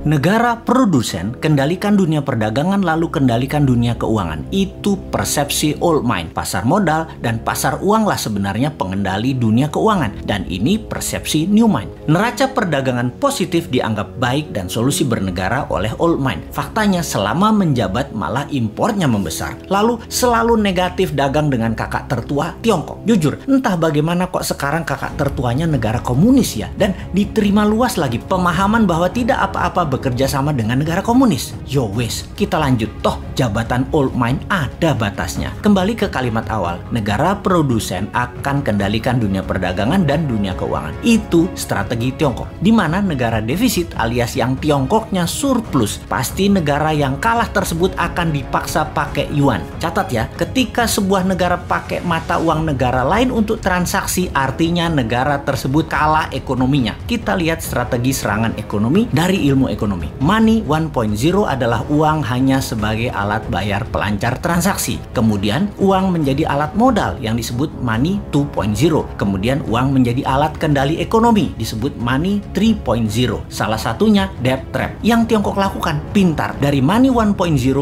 Negara produsen kendalikan dunia perdagangan lalu kendalikan dunia keuangan. Itu persepsi old mind. Pasar modal dan pasar uang lah sebenarnya pengendali dunia keuangan. Dan ini persepsi new mind. Neraca perdagangan positif dianggap baik dan solusi bernegara oleh old mind. Faktanya selama menjabat malah impornya membesar. Lalu selalu negatif dagang dengan kakak tertua Tiongkok. Jujur, entah bagaimana kok sekarang kakak tertuanya negara komunis ya. Dan diterima luas lagi pemahaman bahwa tidak apa-apa bekerja sama dengan negara komunis. Yo wes, kita lanjut. Toh jabatan old mind ada batasnya. Kembali ke kalimat awal, negara produsen akan kendalikan dunia perdagangan dan dunia keuangan. Itu strategi Tiongkok. Di mana negara defisit alias yang Tiongkoknya surplus, pasti negara yang kalah tersebut akan dipaksa pakai yuan. Catat ya, ketika sebuah negara pakai mata uang negara lain untuk transaksi, artinya negara tersebut kalah ekonominya. Kita lihat strategi serangan ekonomi dari ilmu ekonomi. Money 1.0 adalah uang hanya sebagai alat bayar pelancar transaksi. Kemudian uang menjadi alat modal yang disebut money 2.0. Kemudian uang menjadi alat kendali ekonomi disebut money 3.0. Salah satunya debt trap. Yang Tiongkok lakukan pintar. Dari money 1.0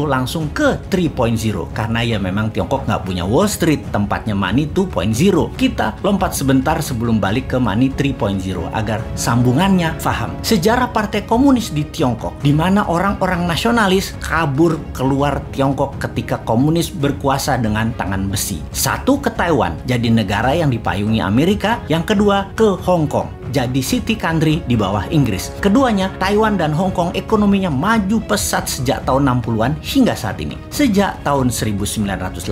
langsung ke 3.0. Karena ya memang Tiongkok nggak punya Wall Street, tempatnya money 2.0. Kita lompat sebentar sebelum balik ke money 3.0 agar sambungannya paham. Sejarah Partai Komunis di Tiongkok, di mana orang-orang nasionalis kabur keluar Tiongkok ketika komunis berkuasa dengan tangan besi. Satu ke Taiwan, jadi negara yang dipayungi Amerika. Yang kedua ke Hong Kong, jadi city country di bawah Inggris. Keduanya, Taiwan dan Hong Kong ekonominya maju pesat sejak tahun 60-an hingga saat ini. Sejak tahun 1989,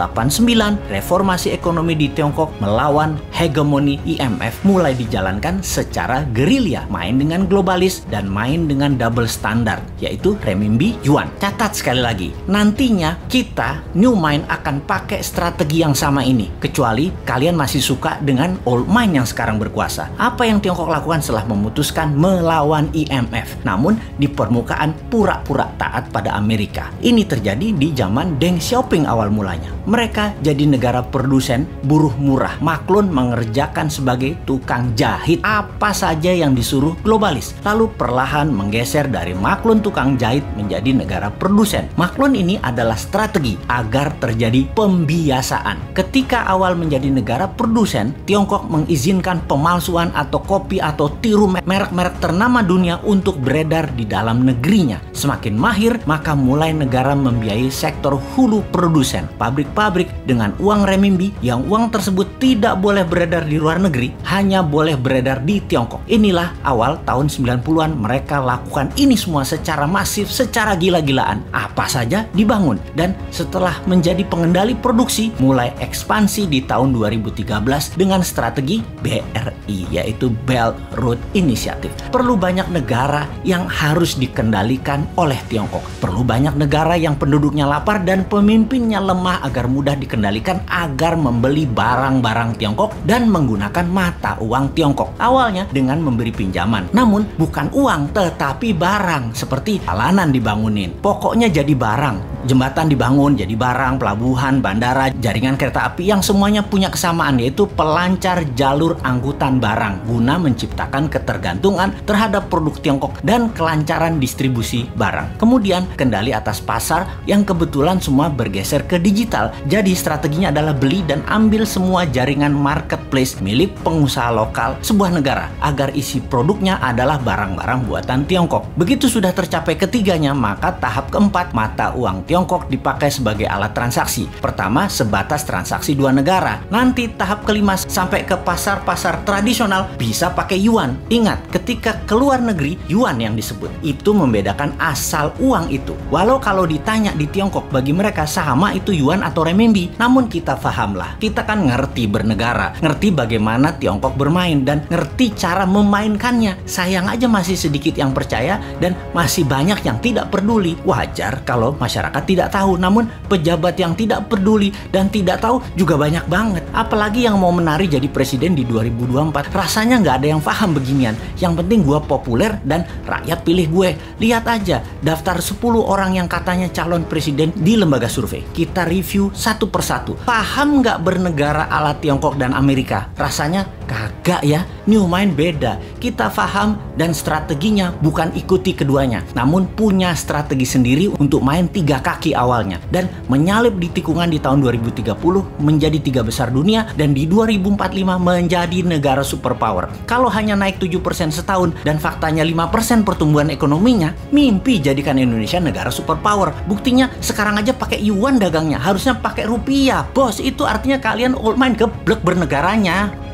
reformasi ekonomi di Tiongkok melawan hegemoni IMF mulai dijalankan secara gerilya, main dengan globalis dan main dengan double standard, yaitu renminbi yuan. Catat sekali lagi, nantinya kita new mind akan pakai strategi yang sama ini, kecuali kalian masih suka dengan old mind yang sekarang berkuasa. Apa yang Tiongkok lakukan setelah memutuskan melawan IMF, namun di permukaan pura-pura taat pada Amerika? Ini terjadi di zaman Deng Xiaoping awal mulanya. Mereka jadi negara produsen buruh murah. Maklun mengerjakan sebagai tukang jahit apa saja yang disuruh globalis. Lalu perlahan menggeser dari maklun tukang jahit menjadi negara produsen. Maklun ini adalah strategi agar terjadi pembiasaan. Ketika awal menjadi negara produsen, Tiongkok mengizinkan pemalsuan atau kopi atau tiru merek-merek ternama dunia untuk beredar di dalam negerinya. Semakin mahir, maka mulai negara membiayai sektor hulu produsen, pabrik-pabrik dengan uang renminbi yang uang tersebut tidak boleh beredar di luar negeri, hanya boleh beredar di Tiongkok. Inilah awal tahun 90-an mereka lakukan ini semua secara masif, secara gila-gilaan. Apa saja dibangun. Dan setelah menjadi pengendali produksi, mulai ekspansi di tahun 2013 dengan strategi BRI, yaitu Belt Road Initiative. Perlu banyak negara yang harus dikendalikan oleh Tiongkok. Perlu banyak negara yang penduduknya lapar dan pemimpinnya lemah agar mudah dikendalikan agar membeli barang-barang Tiongkok dan menggunakan mata uang Tiongkok. Awalnya dengan memberi pinjaman. Namun bukan uang tetapi barang, seperti jalanan dibangunin. Pokoknya jadi barang. Jembatan dibangun jadi barang, pelabuhan, bandara, jaringan kereta api yang semuanya punya kesamaan, yaitu pelancar jalur angkutan barang guna menciptakan ketergantungan terhadap produk Tiongkok dan kelancaran distribusi barang. Kemudian kendali atas pasar yang kebetulan semua bergeser ke digital. Jadi strateginya adalah beli dan ambil semua jaringan marketplace milik pengusaha lokal sebuah negara agar isi produknya adalah barang-barang buatan Tiongkok. Begitu sudah tercapai ketiganya, maka tahap keempat, mata uang Tiongkok dipakai sebagai alat transaksi. Pertama, sebatas transaksi dua negara. Nanti tahap kelima sampai ke pasar-pasar tradisional bisa pakai yuan. Ingat, ketika keluar negeri, yuan yang disebut. Itu membedakan asal uang itu. Walau kalau ditanya di Tiongkok, bagi mereka sama itu yuan atau renminbi. Namun kita pahamlah, kita kan ngerti bernegara, ngerti bagaimana Tiongkok bermain dan ngerti cara memainkannya. Sayang aja masih sedikit yang percaya dan masih banyak yang tidak peduli. Wajar kalau masyarakat tidak tahu, namun pejabat yang tidak peduli dan tidak tahu juga banyak banget. Apalagi yang mau menari jadi presiden di 2024. Rasanya nggak ada yang paham beginian. Yang penting gue populer dan rakyat pilih gue. Lihat aja daftar 10 orang yang katanya calon presiden di lembaga survei. Kita review satu persatu. Paham nggak bernegara ala Tiongkok dan Amerika? Rasanya Kagak ya, New Mind beda. Kita paham dan strateginya bukan ikuti keduanya, namun punya strategi sendiri untuk main 3 kaki awalnya dan menyalip di tikungan di tahun 2030 menjadi 3 besar dunia dan di 2045 menjadi negara superpower. Kalau hanya naik 7% setahun dan faktanya 5% pertumbuhan ekonominya, mimpi jadikan Indonesia negara superpower. Buktinya sekarang aja pakai yuan dagangnya, harusnya pakai rupiah. Bos, itu artinya kalian old mind geblek bernegaranya.